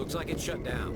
Looks like it's shut down.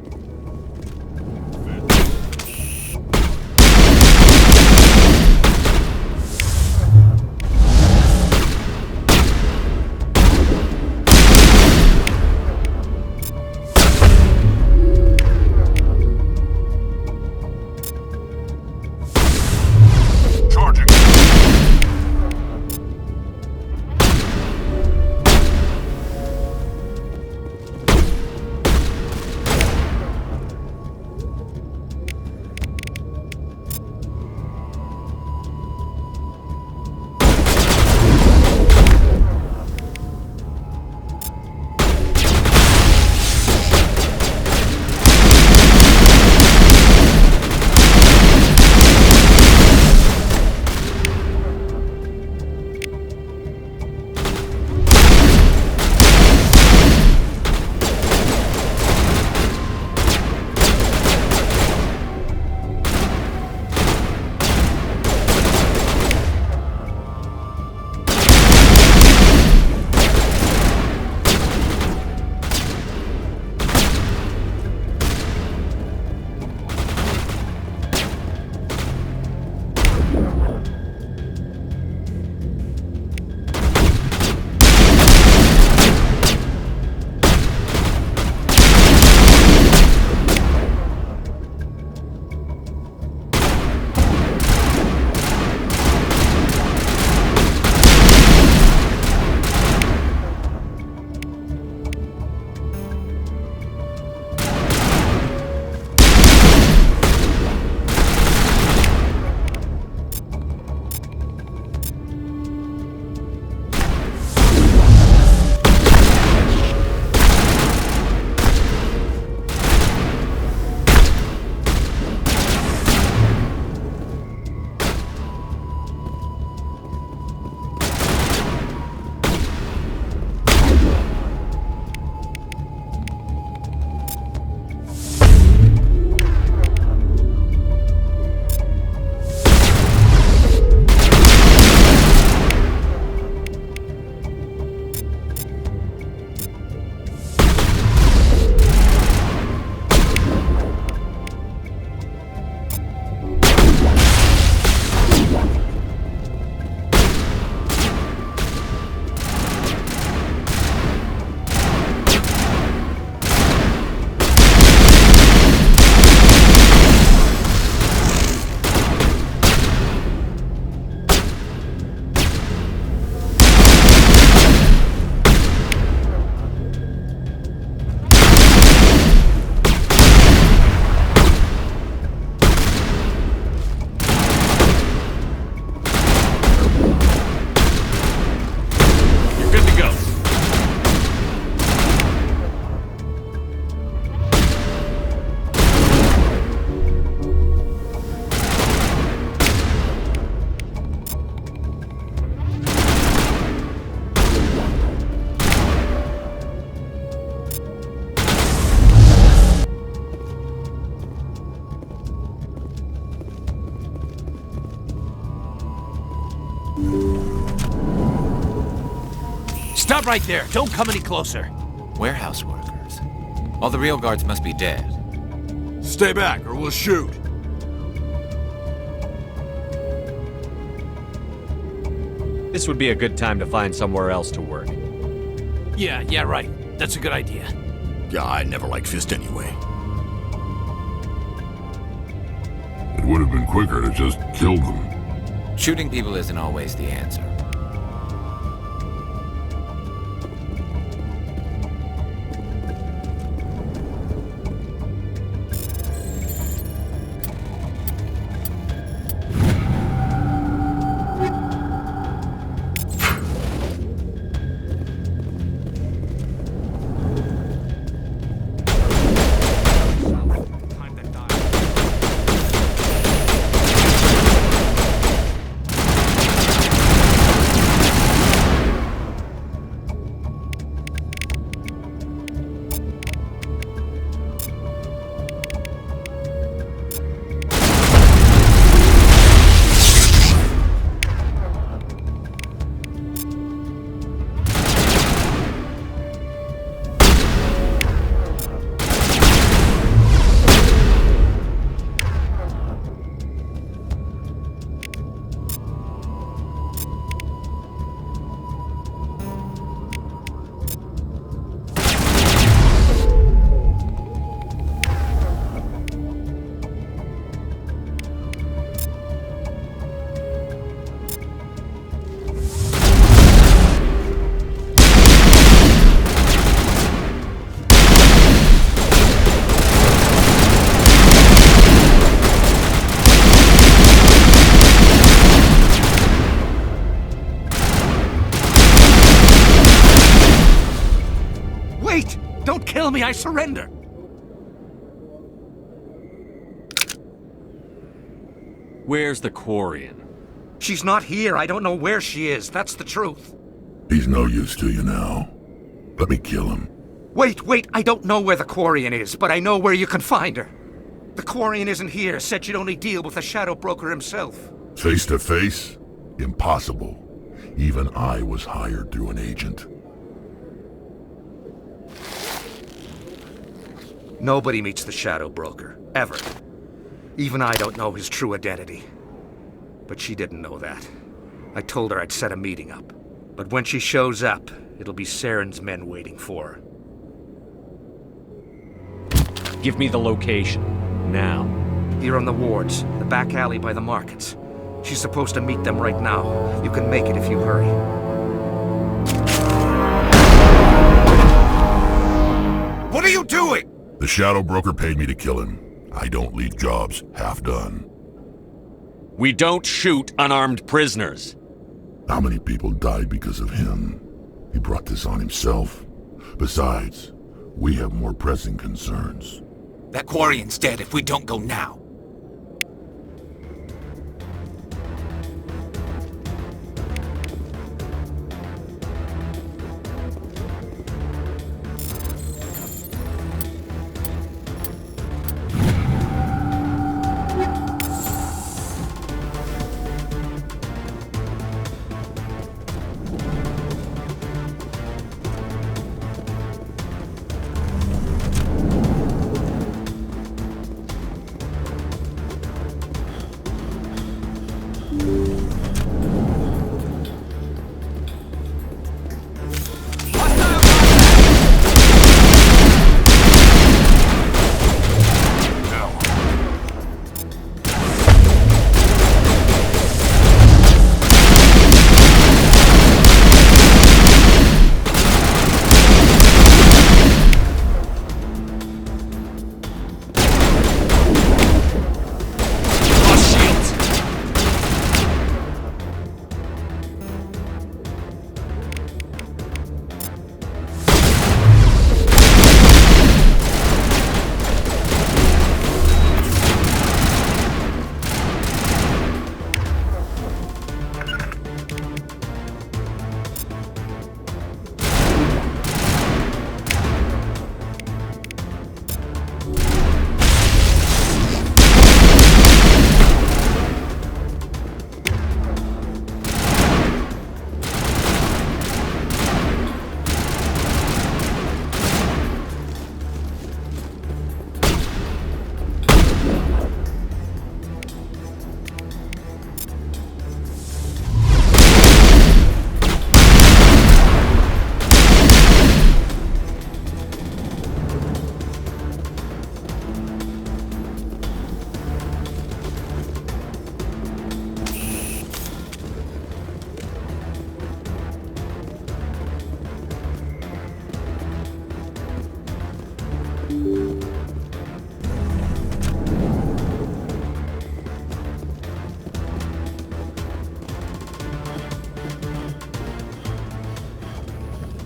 Stop right there! Don't come any closer! Warehouse workers. All the real guards must be dead. Stay back, or we'll shoot. This would be a good time to find somewhere else to work. Yeah, right. That's a good idea. Yeah, I never liked Fist anyway. It would have been quicker to just kill them. Shooting people isn't always the answer. don't kill me, I surrender. Where's the Quarian? She's not here. I don't know where she is. That's the truth. He's no use to you now. Let me kill him. Wait. I don't know where the Quarian is, but I know where you can find her. The Quarian isn't here. Said she'd only deal with the Shadow Broker himself. Face to face? Impossible. Even I was hired through an agent. Nobody meets the Shadow Broker. Ever. Even I don't know his true identity. But she didn't know that. I told her I'd set a meeting up. But when she shows up, it'll be Saren's men waiting for her. Give me the location. Now. Here on the wards, the back alley by the markets. She's supposed to meet them right now. You can make it if you hurry. What are you doing? The Shadow Broker paid me to kill him. I don't leave jobs half done. We don't shoot unarmed prisoners. How many people died because of him? He brought this on himself. Besides, we have more pressing concerns. That Quarian's dead if we don't go now.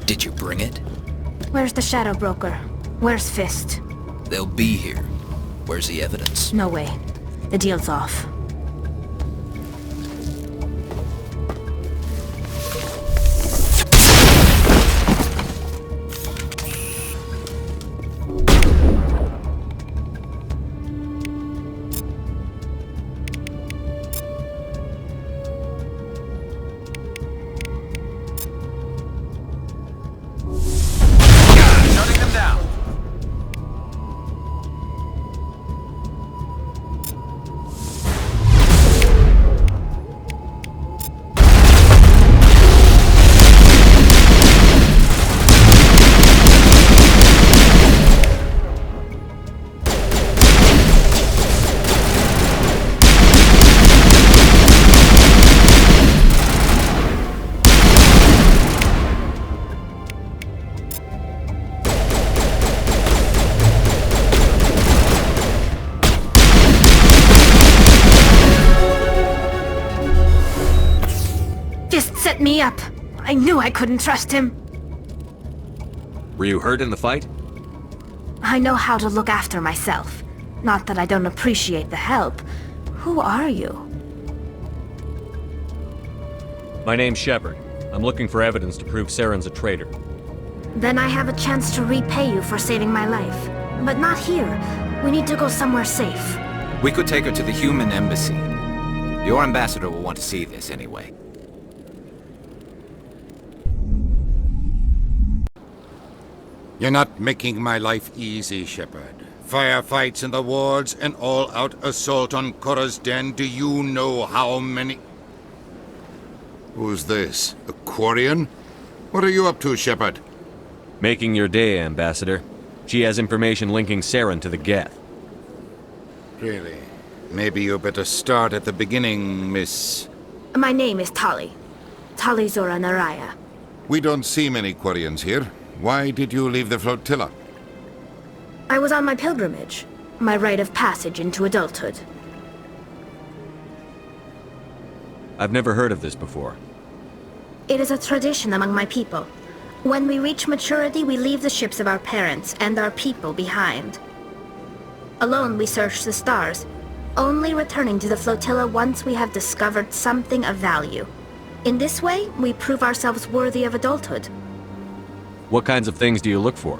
Did you bring it? Where's the Shadow Broker? Where's Fist? They'll be here. Where's the evidence? No way. The deal's off. Shutting them down. Fist set me up. I knew I couldn't trust him. Were you hurt in the fight? I know how to look after myself. Not that I don't appreciate the help. Who are you? My name's Shepard. I'm looking for evidence to prove Saren's a traitor. Then I have a chance to repay you for saving my life. But not here. We need to go somewhere safe. We could take her to the human embassy. Your ambassador will want to see this anyway. You're not making my life easy, Shepard. Firefights in the wards, an all-out assault on Korra's den. Do you know how many... Who's this? A Quarian? What are you up to, Shepard? Making your day, Ambassador. She has information linking Saren to the Geth. Really? Maybe you better start at the beginning, Miss... My name is Tali. Tali'Zorah Naraya. We don't see many Quarians here. Why did you leave the flotilla? I was on my pilgrimage. My rite of passage into adulthood. I've never heard of this before. It is a tradition among my people. When we reach maturity, we leave the ships of our parents and our people behind. Alone, we search the stars, only returning to the flotilla once we have discovered something of value. In this way, we prove ourselves worthy of adulthood. What kinds of things do you look for?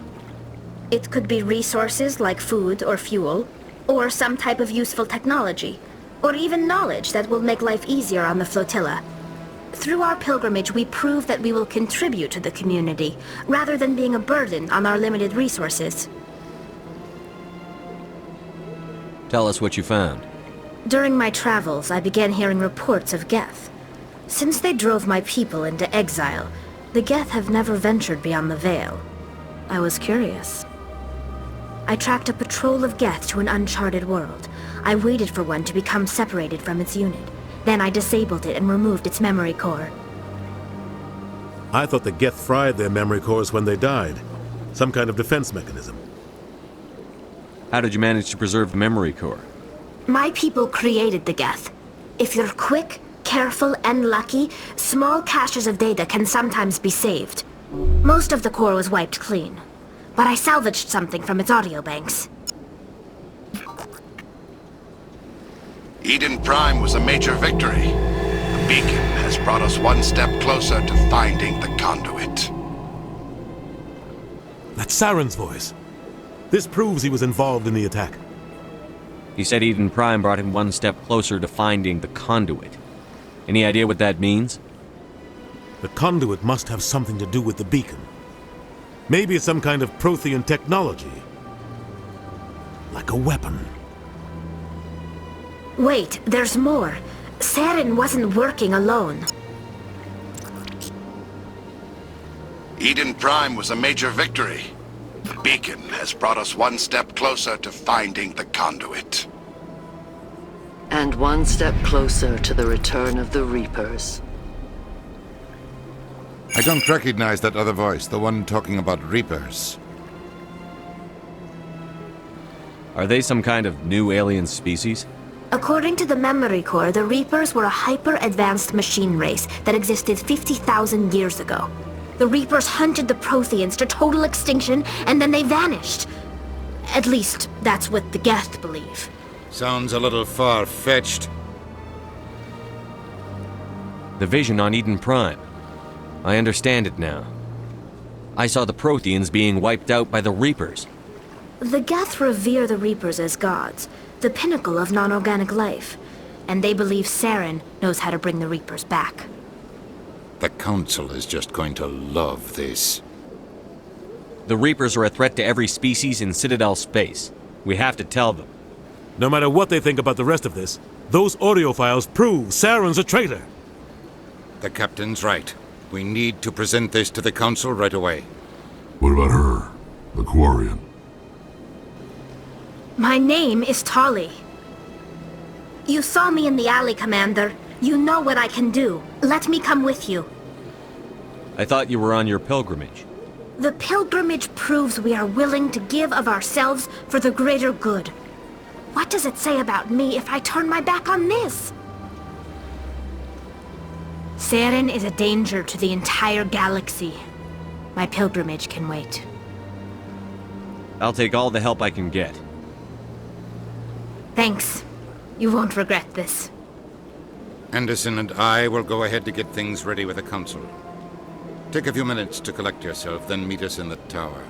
It could be resources like food or fuel, or some type of useful technology, or even knowledge that will make life easier on the flotilla. Through our pilgrimage, we prove that we will contribute to the community, rather than being a burden on our limited resources. Tell us what you found. During my travels, I began hearing reports of Geth. Since they drove my people into exile, the Geth have never ventured beyond the Veil. I was curious. I tracked a patrol of Geth to an uncharted world. I waited for one to become separated from its unit. Then I disabled it and removed its memory core. I thought the Geth fried their memory cores when they died. Some kind of defense mechanism. How did you manage to preserve the memory core? My people created the Geth. If you're quick, careful, and lucky, small caches of data can sometimes be saved. Most of the core was wiped clean, but I salvaged something from its audio banks. Eden Prime was a major victory. The beacon has brought us one step closer to finding the conduit. That's Saren's voice. This proves he was involved in the attack. He said Eden Prime brought him one step closer to finding the conduit. Any idea what that means? The conduit must have something to do with the beacon. Maybe it's some kind of Prothean technology. Like a weapon. Wait, there's more. Saren wasn't working alone. Eden Prime was a major victory. The beacon has brought us one step closer to finding the conduit. And one step closer to the return of the Reapers. I don't recognize that other voice, the one talking about Reapers. Are they some kind of new alien species? According to the memory core, the Reapers were a hyper-advanced machine race that existed 50,000 years ago. The Reapers hunted the Protheans to total extinction, and then they vanished. At least, that's what the Geth believe. Sounds a little far-fetched. The vision on Eden Prime. I understand it now. I saw the Protheans being wiped out by the Reapers. The Geth revere the Reapers as gods, the pinnacle of non-organic life, and they believe Saren knows how to bring the Reapers back. The Council is just going to love this. The Reapers are a threat to every species in Citadel space. We have to tell them. No matter what they think about the rest of this, those audio files prove Saren's a traitor. The Captain's right. We need to present this to the Council right away. What about her? The Quarian? My name is Tali. You saw me in the alley, Commander. You know what I can do. Let me come with you. I thought you were on your pilgrimage. The pilgrimage proves we are willing to give of ourselves for the greater good. What does it say about me if I turn my back on this? Saren is a danger to the entire galaxy. My pilgrimage can wait. I'll take all the help I can get. Thanks. You won't regret this. Anderson and I will go ahead to get things ready with the Council. Take a few minutes to collect yourself, then meet us in the tower.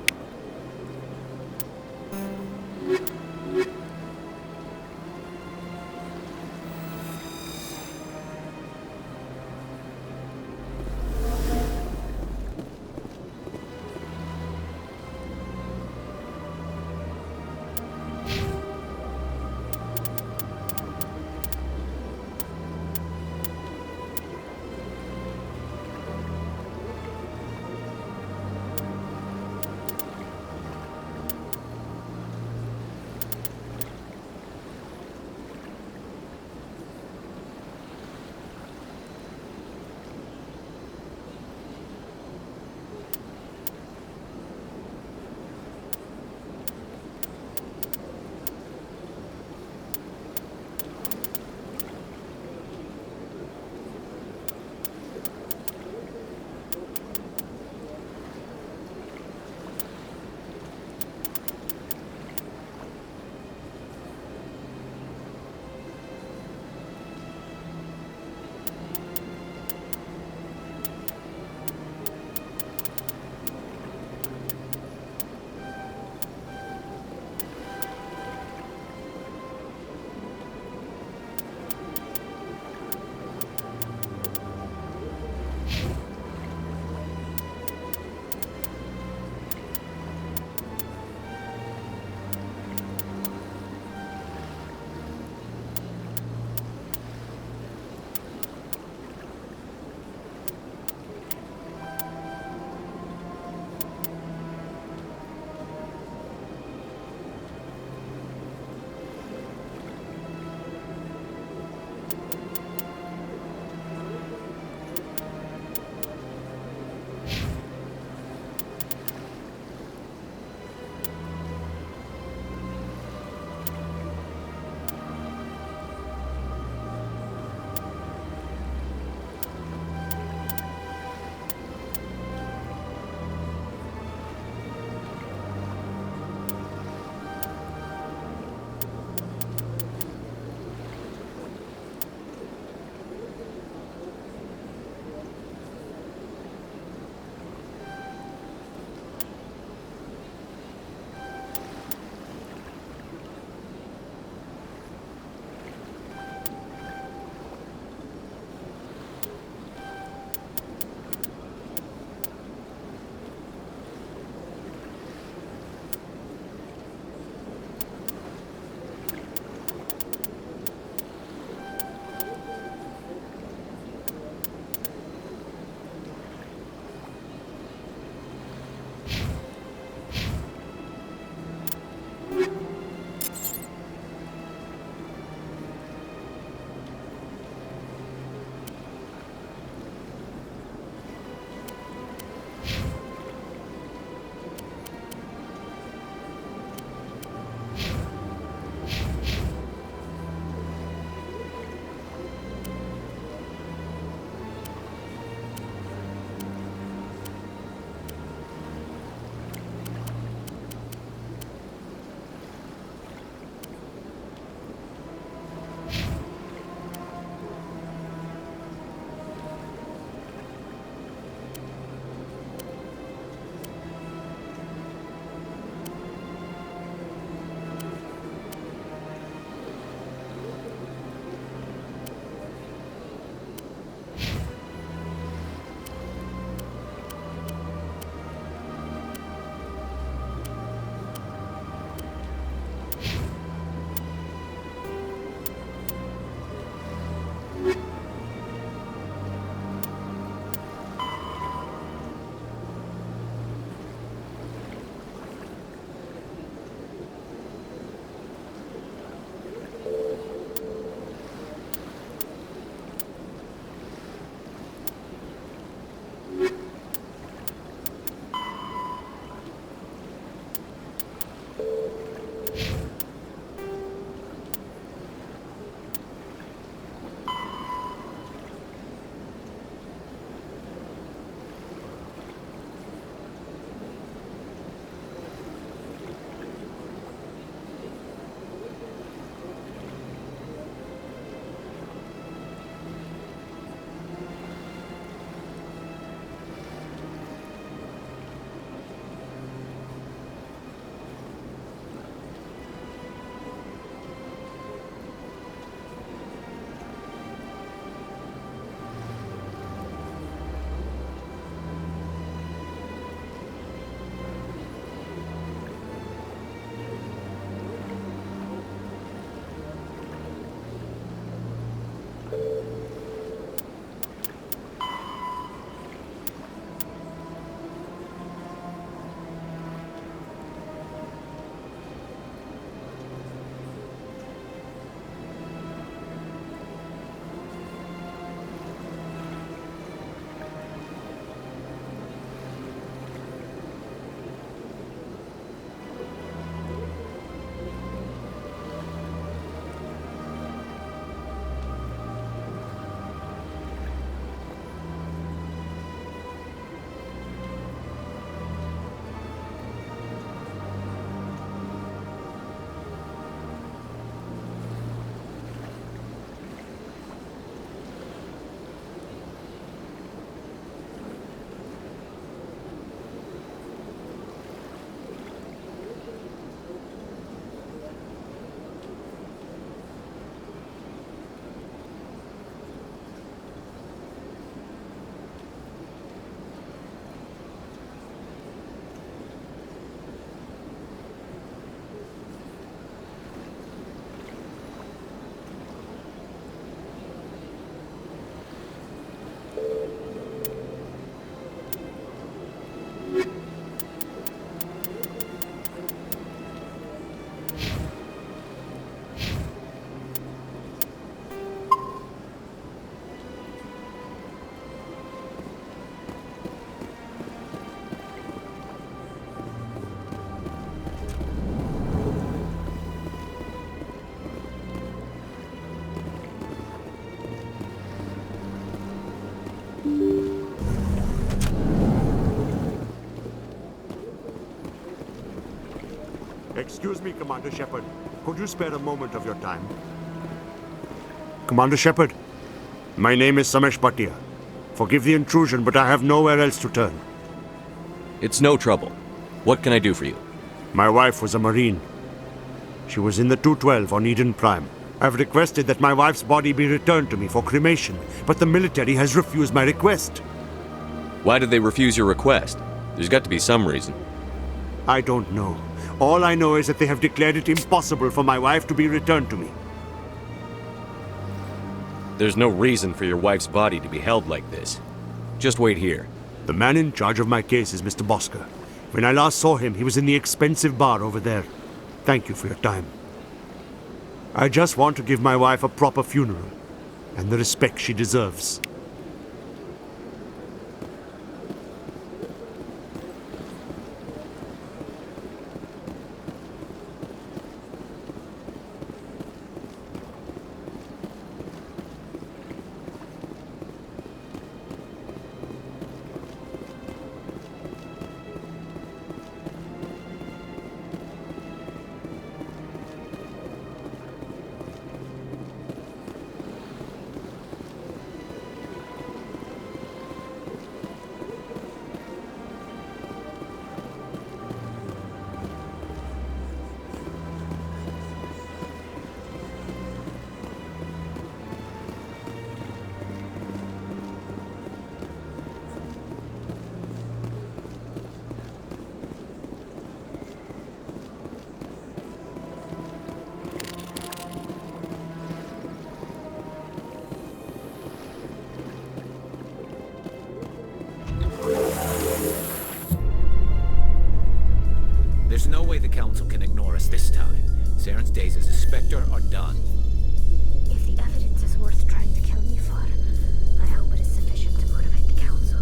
Excuse me, Commander Shepard. Could you spare a moment of your time? Commander Shepard, my name is Samesh Bhatia. Forgive the intrusion, but I have nowhere else to turn. It's no trouble. What can I do for you? My wife was a Marine. She was in the 212 on Eden Prime. I've requested that my wife's body be returned to me for cremation, but the military has refused my request. Why did they refuse your request? There's got to be some reason. I don't know. All I know is that they have declared it impossible for my wife to be returned to me. There's no reason for your wife's body to be held like this. Just wait here. The man in charge of my case is Mr. Bosker. When I last saw him, he was in the expensive bar over there. Thank you for your time. I just want to give my wife a proper funeral, and the respect she deserves. There's no way the Council can ignore us this time. Saren's days as a Spectre are done. If the evidence is worth trying to kill me for, I hope it is sufficient to motivate the Council.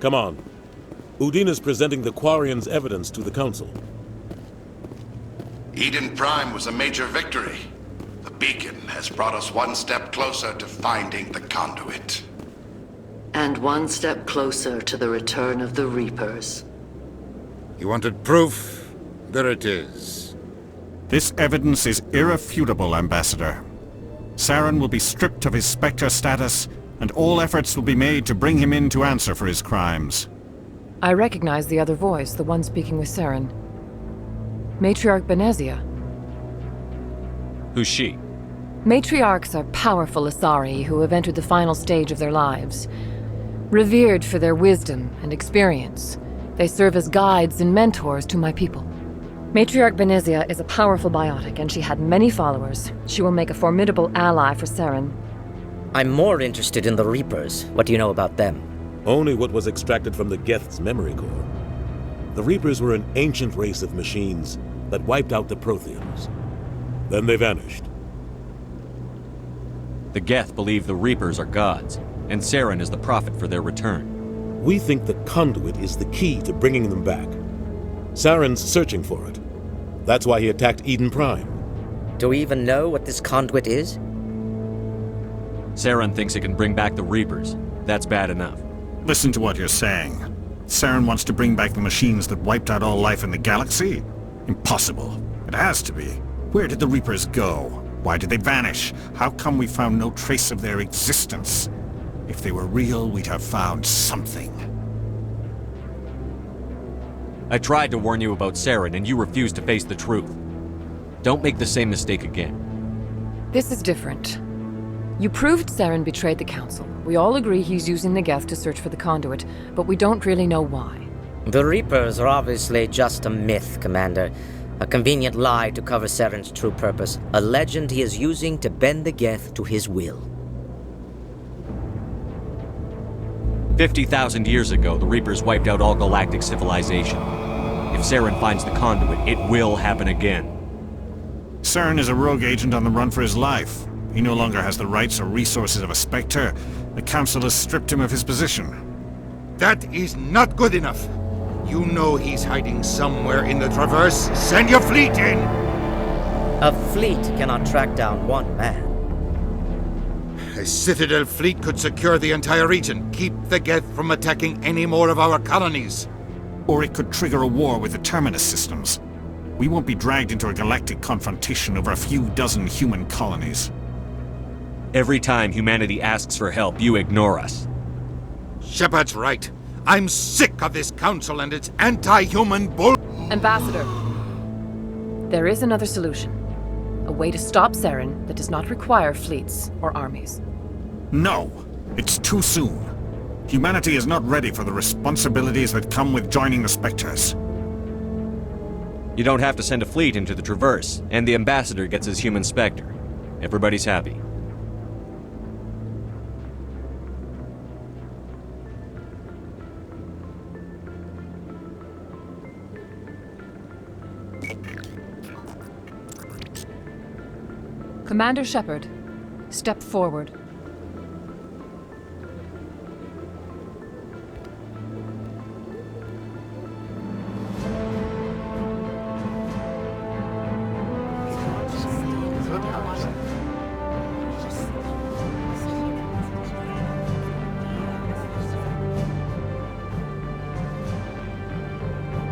Come on. Udine is presenting the Quarian's evidence to the Council. Eden Prime was a major victory. The beacon has brought us one step closer to finding the conduit. And one step closer to the return of the Reapers. You wanted proof? There it is. This evidence is irrefutable, Ambassador. Saren will be stripped of his Spectre status, and all efforts will be made to bring him in to answer for his crimes. I recognize the other voice, the one speaking with Saren. Matriarch Benezia. Who's she? Matriarchs are powerful Asari who have entered the final stage of their lives. Revered for their wisdom and experience, they serve as guides and mentors to my people. Matriarch Benezia is a powerful biotic, and she had many followers. She will make a formidable ally for Saren. I'm more interested in the Reapers. What do you know about them? Only what was extracted from the Geth's memory core. The Reapers were an ancient race of machines that wiped out the Protheans. Then they vanished. The Geth believe the Reapers are gods, and Saren is the prophet for their return. We think the conduit is the key to bringing them back. Saren's searching for it. That's why he attacked Eden Prime. Do we even know what this conduit is? Saren thinks it can bring back the Reapers. That's bad enough. Listen to what you're saying. Saren wants to bring back the machines that wiped out all life in the galaxy? Impossible. It has to be. Where did the Reapers go? Why did they vanish? How come we found no trace of their existence? If they were real, we'd have found something. I tried to warn you about Saren, and you refused to face the truth. Don't make the same mistake again. This is different. You proved Saren betrayed the Council. We all agree he's using the Geth to search for the conduit, but we don't really know why. The Reapers are obviously just a myth, Commander. A convenient lie to cover Saren's true purpose. A legend he is using to bend the Geth to his will. 50,000 years ago, the Reapers wiped out all galactic civilization. If Saren finds the conduit, it will happen again. Saren is a rogue agent on the run for his life. He no longer has the rights or resources of a Spectre. The Council has stripped him of his position. That is not good enough. You know he's hiding somewhere in the Traverse. Send your fleet in! A fleet cannot track down one man. A Citadel fleet could secure the entire region, keep the Geth from attacking any more of our colonies. Or it could trigger a war with the Terminus systems. We won't be dragged into a galactic confrontation over a few dozen human colonies. Every time humanity asks for help, you ignore us. Shepard's right. I'm sick of this council and its anti-human bull... Ambassador, there is another solution. A way to stop Saren that does not require fleets or armies. No! It's too soon. Humanity is not ready for the responsibilities that come with joining the Spectres. You don't have to send a fleet into the Traverse, and the Ambassador gets his human Spectre. Everybody's happy. Commander Shepard, step forward.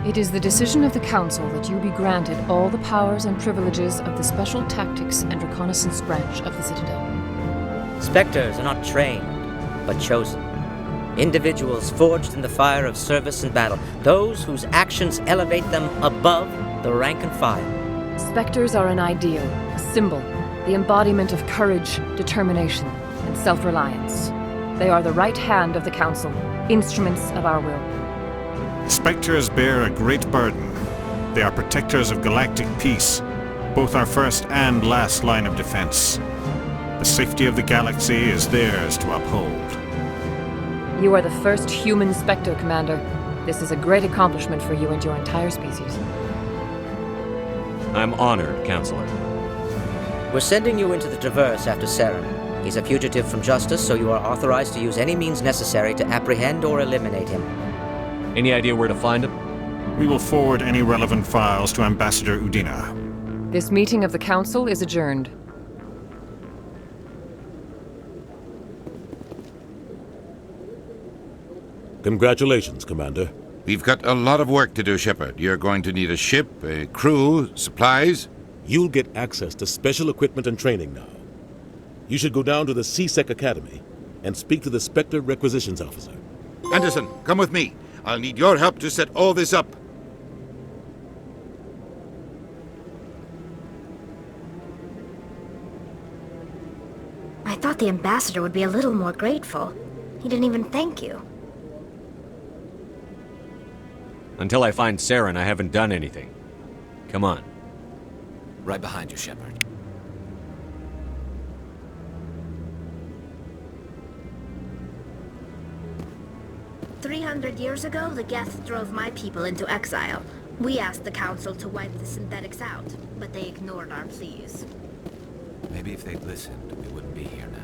It is the decision of the Council that you be granted all the powers and privileges of the Special Tactics and Reconnaissance Branch of the Citadel. Spectres are not trained, but chosen. Individuals forged in the fire of service and battle. Those whose actions elevate them above the rank and file. Spectres are an ideal, a symbol, the embodiment of courage, determination, and self-reliance. They are the right hand of the Council, instruments of our will. Spectres bear a great burden. They are protectors of galactic peace, both our first and last line of defense. The safety of the galaxy is theirs to uphold. You are the first human Spectre, Commander. This is a great accomplishment for you and your entire species. I'm honored, Counselor. We're sending you into the Traverse after Saren. He's a fugitive from justice, so you are authorized to use any means necessary to apprehend or eliminate him. Any idea where to find him? We will forward any relevant files to Ambassador Udina. This meeting of the Council is adjourned. Congratulations, Commander. We've got a lot of work to do, Shepard. You're going to need a ship, a crew, supplies. You'll get access to special equipment and training now. You should go down to the C-Sec Academy and speak to the Spectre Requisitions Officer. Anderson, come with me. I'll need your help to set all this up. I thought the ambassador would be a little more grateful. He didn't even thank you. Until I find Saren, I haven't done anything. Come on. Right behind you, Shepard. "300 years ago, the Geth drove my people into exile. We asked the Council to wipe the synthetics out, but they ignored our pleas. Maybe if they'd listened, we wouldn't be here now.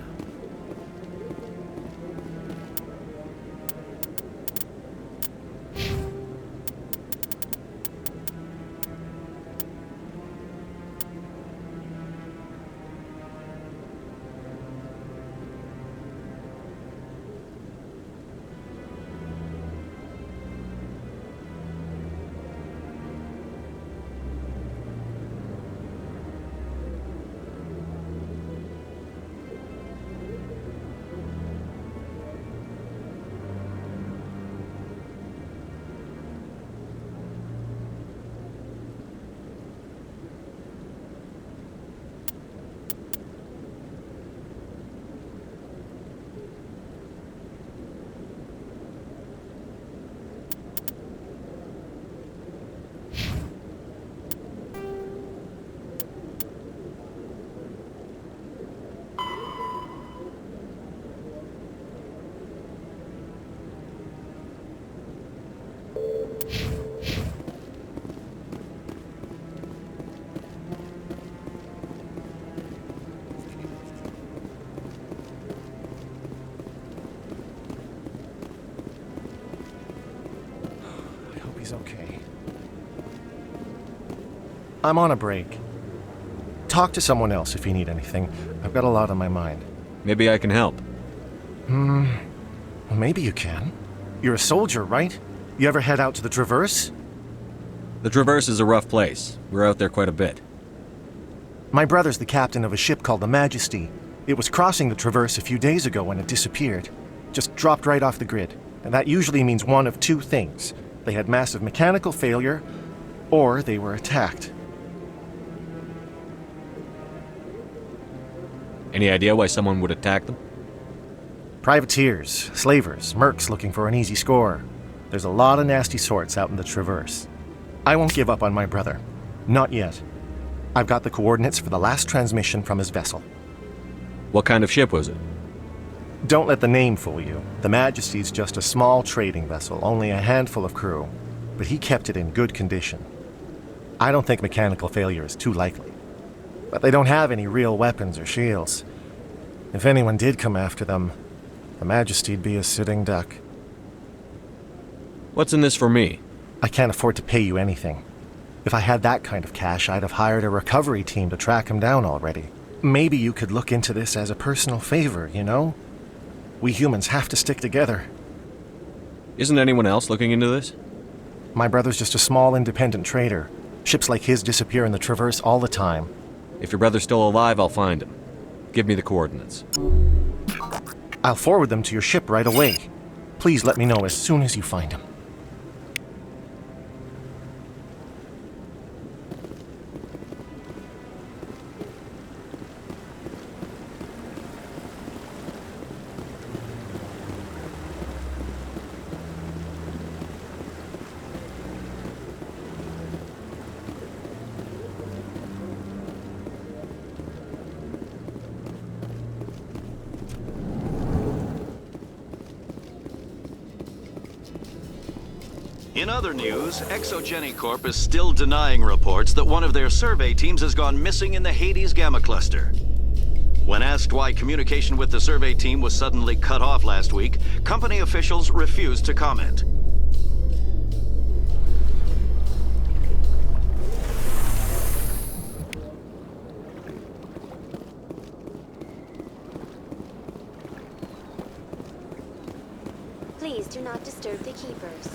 everything's okay. I'm on a break. Talk to someone else if you need anything. I've got a lot on my mind. Maybe I can help. Well, maybe you can. You're a soldier, right? You ever head out to the Traverse? The Traverse is a rough place. We're out there quite a bit. My brother's the captain of a ship called the Majesty. It was crossing the Traverse a few days ago when it disappeared. Just dropped right off the grid. And that usually means one of two things. They had massive mechanical failure, or they were attacked. Any idea why someone would attack them? Privateers, slavers, mercs looking for an easy score. There's a lot of nasty sorts out in the Traverse. I won't give up on my brother. Not yet. I've got the coordinates for the last transmission from his vessel. What kind of ship was it? Don't let the name fool you. The Majesty's just a small trading vessel, only a handful of crew. But he kept it in good condition. I don't think mechanical failure is too likely. But they don't have any real weapons or shields. If anyone did come after them, the Majesty'd be a sitting duck. What's in this for me? I can't afford to pay you anything. If I had that kind of cash, I'd have hired a recovery team to track him down already. Maybe you could look into this as a personal favor, you know? We humans have to stick together. Isn't anyone else looking into this? My brother's just a small independent trader. Ships like his disappear in the Traverse all the time. If your brother's still alive, I'll find him. Give me the coordinates. I'll forward them to your ship right away. Please let me know as soon as you find him. In other news, Exogeny Corp is still denying reports that one of their survey teams has gone missing in the Hades Gamma Cluster. When asked why communication with the survey team was suddenly cut off last week, company officials refused to comment. Please do not disturb the keepers.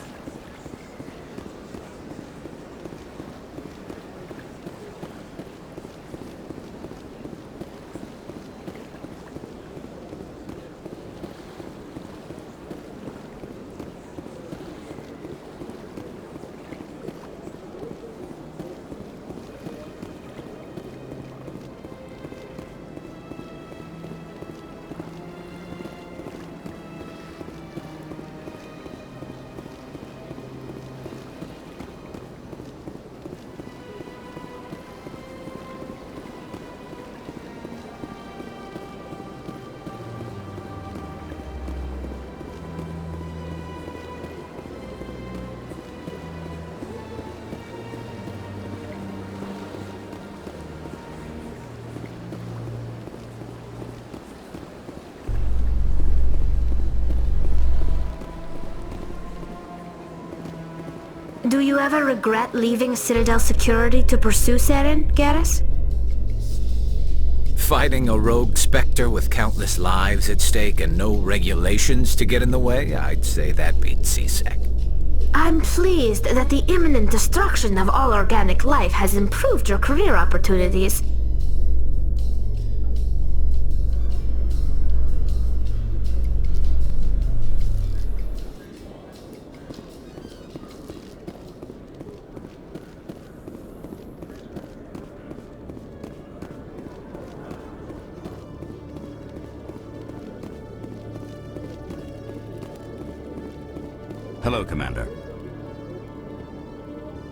Do you ever regret leaving Citadel security to pursue Saren, Garrus? Fighting a rogue Spectre with countless lives at stake and no regulations to get in the way? I'd say that beats C-Sec. I'm pleased that the imminent destruction of all organic life has improved your career opportunities. Hello, Commander.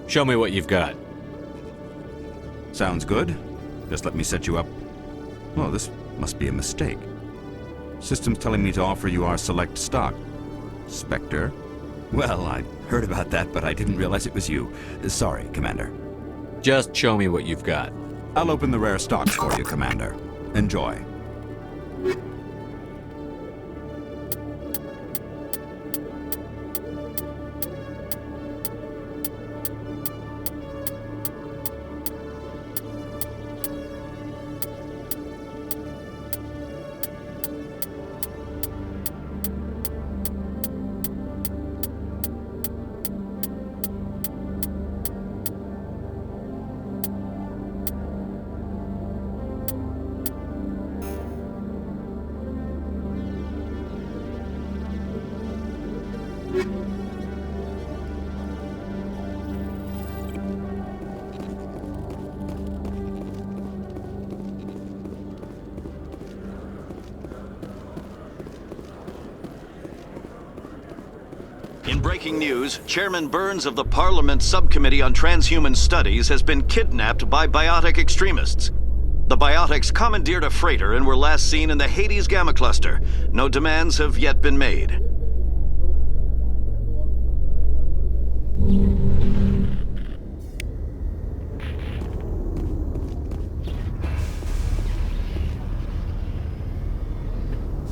Show me what you've got. Sounds good. Just let me set you up. Oh, this must be a mistake. System's telling me to offer you our select stock. Spectre? Well, I heard about that, but I didn't realize it was you. Sorry, Commander. Just show me what you've got. I'll open the rare stocks for you, Commander. Enjoy. In breaking news, Chairman Burns of the Parliament Subcommittee on Transhuman Studies has been kidnapped by biotic extremists. The biotics commandeered a freighter and were last seen in the Hades Gamma Cluster. No demands have yet been made.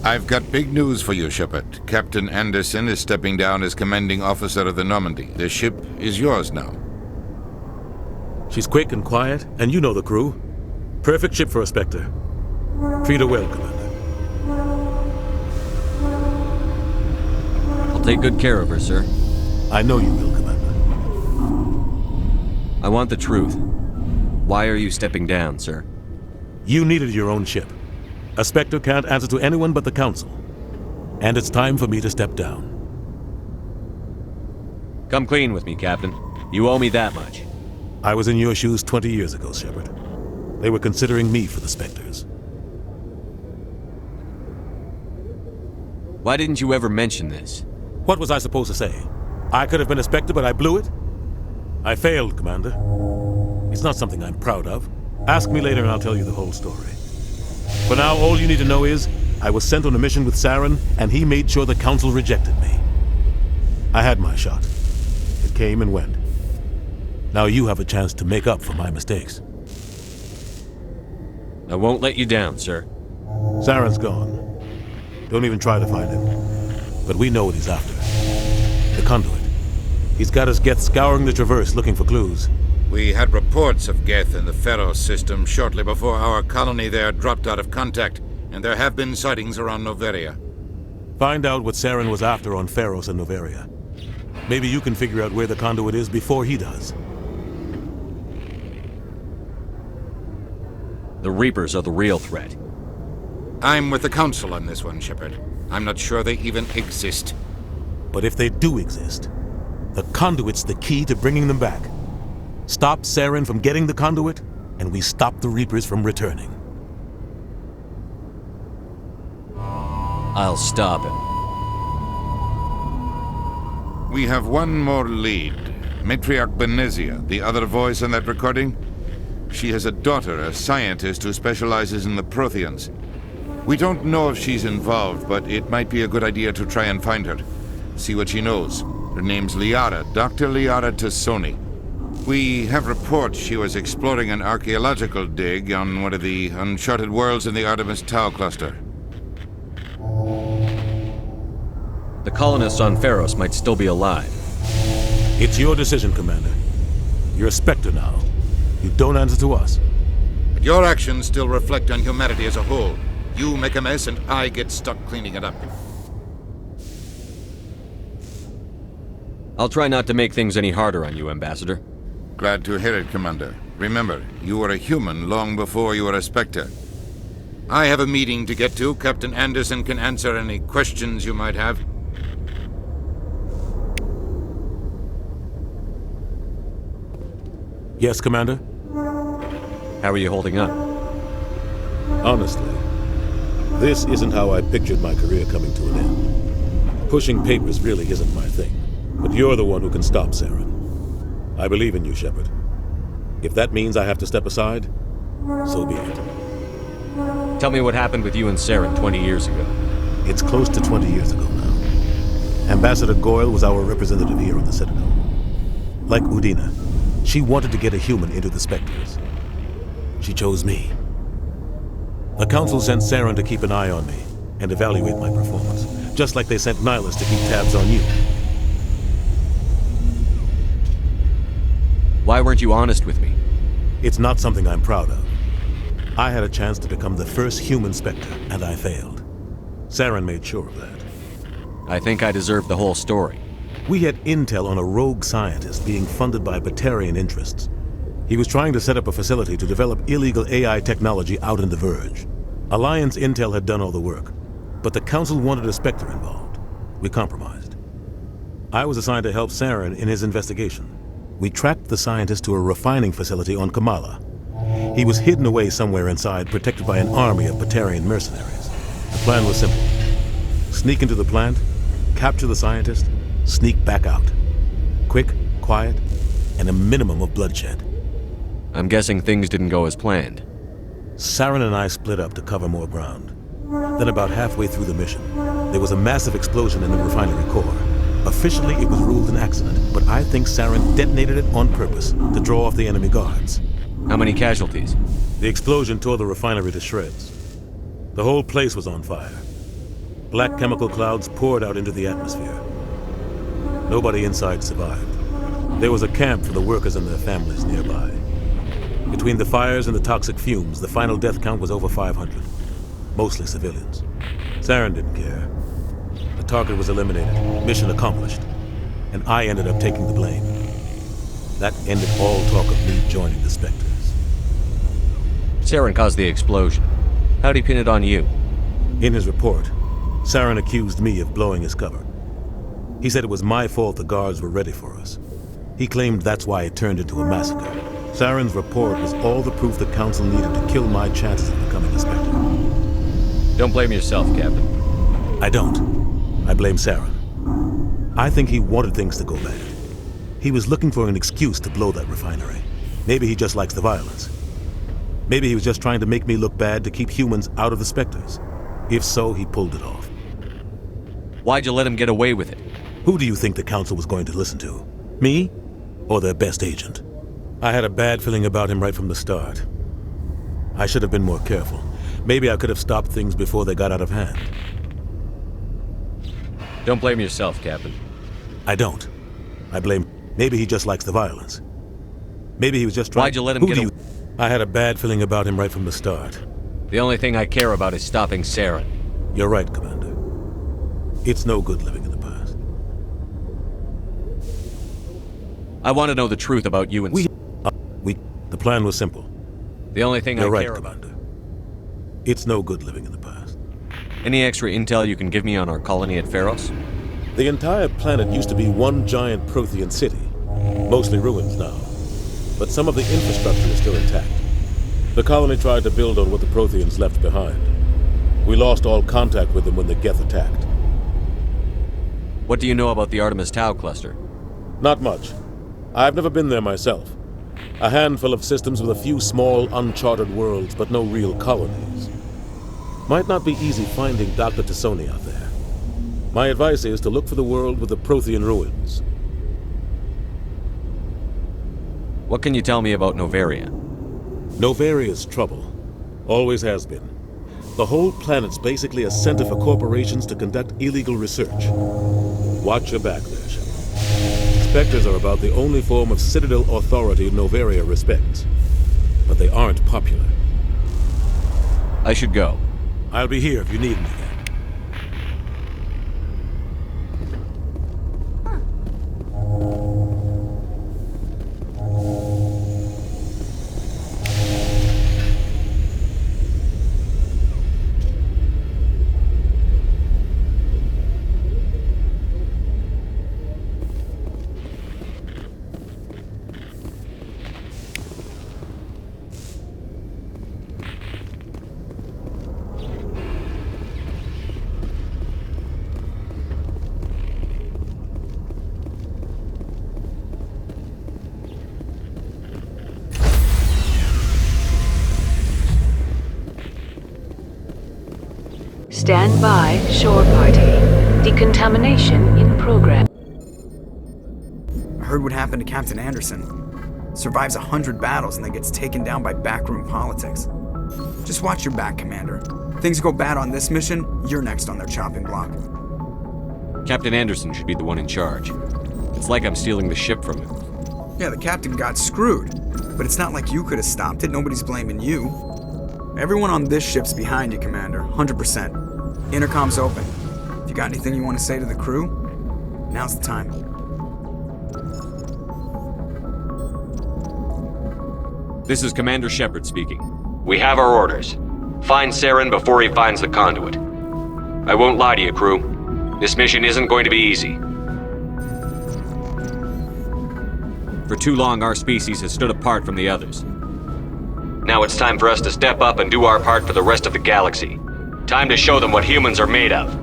I've got big news for you, Shepard. Captain Anderson is stepping down as commanding officer of the Normandy. The ship is yours now. She's quick and quiet, and you know the crew. Perfect ship for a Spectre. Treat her well, Commander. I'll take good care of her, sir. I know you will, Commander. I want the truth. Why are you stepping down, sir? You needed your own ship. A Spectre can't answer to anyone but the Council. And it's time for me to step down. Come clean with me, Captain. You owe me that much. I was in your shoes 20 years ago, Shepard. They were considering me for the Spectres. Why didn't you ever mention this? What was I supposed to say? I could have been a Spectre, but I blew it? I failed, Commander. It's not something I'm proud of. Ask me later and I'll tell you the whole story. For now, all you need to know is, I was sent on a mission with Saren, and he made sure the Council rejected me. I had my shot. It came and went. Now you have a chance to make up for my mistakes. I won't let you down, sir. Saren's gone. Don't even try to find him. But we know what he's after. The conduit. He's got his Geth scouring the Traverse looking for clues. We had reports of Geth in the Pharos system shortly before our colony there dropped out of contact, and there have been sightings around Noveria. Find out what Saren was after on Pharos and Noveria. Maybe you can figure out where the conduit is before he does. The Reapers are the real threat. I'm with the Council on this one, Shepard. I'm not sure they even exist. But if they do exist, the conduit's the key to bringing them back. Stop Saren from getting the conduit, and we stop the Reapers from returning. I'll stop him. We have one more lead. Matriarch Benezia, the other voice in that recording. She has a daughter, a scientist who specializes in the Protheans. We don't know if she's involved, but it might be a good idea to try and find her. See what she knows. Her name's Liara, Dr. Liara Tassoni. We have reports she was exploring an archaeological dig on one of the uncharted worlds in the Artemis Tau cluster. The colonists on Pharos might still be alive. It's your decision, Commander. You're a Spectre now. You don't answer to us. But your actions still reflect on humanity as a whole. You make a mess and I get stuck cleaning it up. I'll try not to make things any harder on you, Ambassador. Glad to hear it, Commander. Remember, you were a human long before you were a Spectre. I have a meeting to get to. Captain Anderson can answer any questions you might have. Yes, Commander? How are you holding up? Honestly, this isn't how I pictured my career coming to an end. Pushing papers really isn't my thing, but you're the one who can stop Saren. I believe in you, Shepard. If that means I have to step aside, so be it. Tell me what happened with you and Saren 20 years ago. It's close to 20 years ago now. Ambassador Goyle was our representative here on the Citadel. Like Udina, she wanted to get a human into the Spectres. She chose me. The Council sent Saren to keep an eye on me and evaluate my performance, just like they sent Nihilus to keep tabs on you. Why weren't you honest with me? It's not something I'm proud of. I had a chance to become the first human Spectre, and I failed. Saren made sure of that. I think I deserve the whole story. We had intel on a rogue scientist being funded by Batarian interests. He was trying to set up a facility to develop illegal AI technology out in the Verge. Alliance intel had done all the work, but the Council wanted a Spectre involved. We compromised. I was assigned to help Saren in his investigation. We tracked the scientist to a refining facility on Kamala. He was hidden away somewhere inside, protected by an army of Batarian mercenaries. The plan was simple. Sneak into the plant, capture the scientist, sneak back out. Quick, quiet, and a minimum of bloodshed. I'm guessing things didn't go as planned. Saren and I split up to cover more ground. Then about halfway through the mission, there was a massive explosion in the refinery core. Officially, it was ruled an accident, but I think Saren detonated it on purpose to draw off the enemy guards. How many casualties? The explosion tore the refinery to shreds. The whole place was on fire. Black chemical clouds poured out into the atmosphere. Nobody inside survived. There was a camp for the workers and their families nearby. Between the fires and the toxic fumes, the final death count was over 500. Mostly civilians. Saren didn't care. The target was eliminated, mission accomplished, and I ended up taking the blame. That ended all talk of me joining the Spectres. Saren caused the explosion. How'd he pin it on you? In his report, Saren accused me of blowing his cover. He said it was my fault the guards were ready for us. He claimed that's why it turned into a massacre. Saren's report was all the proof the Council needed to kill my chances of becoming a Spectre. Don't blame yourself, Captain. I don't. I blame Saren. I think he wanted things to go bad. He was looking for an excuse to blow that refinery. Maybe he just likes the violence. Maybe he was just trying to make me look bad to keep humans out of the Spectres. If so, he pulled it off. Why'd you let him get away with it? Who do you think the Council was going to listen to? Me? Or their best agent? I had a bad feeling about him right from the start. I should have been more careful. Maybe I could have stopped things before they got out of hand. Don't blame yourself, Captain. I don't. I blame... Maybe he just likes the violence. Maybe he was just trying... Why'd you let him get away? I had a bad feeling about him right from the start. The only thing I care about is stopping Saren. You're right, Commander. It's no good living in the past. I want to know the truth about you and... The plan was simple. The only thing You're I right, care Commander. It's no good living in the past. Any extra intel you can give me on our colony at Pharos? The entire planet used to be one giant Prothean city. Mostly ruins now. But some of the infrastructure is still intact. The colony tried to build on what the Protheans left behind. We lost all contact with them when the Geth attacked. What do you know about the Artemis Tau cluster? Not much. I've never been there myself. A handful of systems with a few small, uncharted worlds, but no real colonies. Might not be easy finding Dr. Tassoni out there. My advice is to look for the world with the Prothean ruins. What can you tell me about Novaria? Novaria's trouble. Always has been. The whole planet's basically a center for corporations to conduct illegal research. Watch your back there, Shepard. Spectres are about the only form of Citadel authority Novaria respects. But they aren't popular. I should go. I'll be here if you need me again. Stand by, shore party. Decontamination in progress. I heard what happened to Captain Anderson. Survives 100 battles and then gets taken down by backroom politics. Just watch your back, Commander. Things go bad on this mission, you're next on their chopping block. Captain Anderson should be the one in charge. It's like I'm stealing the ship from him. Yeah, the captain got screwed. But it's not like you could have stopped it. Nobody's blaming you. Everyone on this ship's behind you, Commander. 100%. Intercom's open. If you got anything you want to say to the crew, now's the time. This is Commander Shepard speaking. We have our orders. Find Saren before he finds the conduit. I won't lie to you, crew. This mission isn't going to be easy. For too long, our species has stood apart from the others. Now it's time for us to step up and do our part for the rest of the galaxy. Time to show them what humans are made of.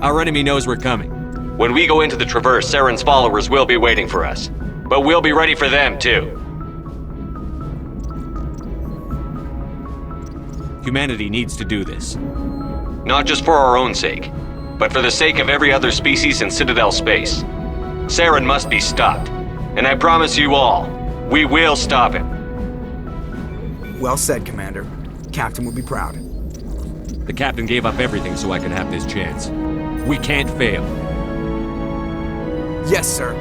Our enemy knows we're coming. When we go into the Traverse, Saren's followers will be waiting for us. But we'll be ready for them, too. Humanity needs to do this. Not just for our own sake, but for the sake of every other species in Citadel space. Saren must be stopped. And I promise you all, we will stop him. Well said, Commander. Captain would be proud. The captain gave up everything so I could have this chance. We can't fail. Yes, sir.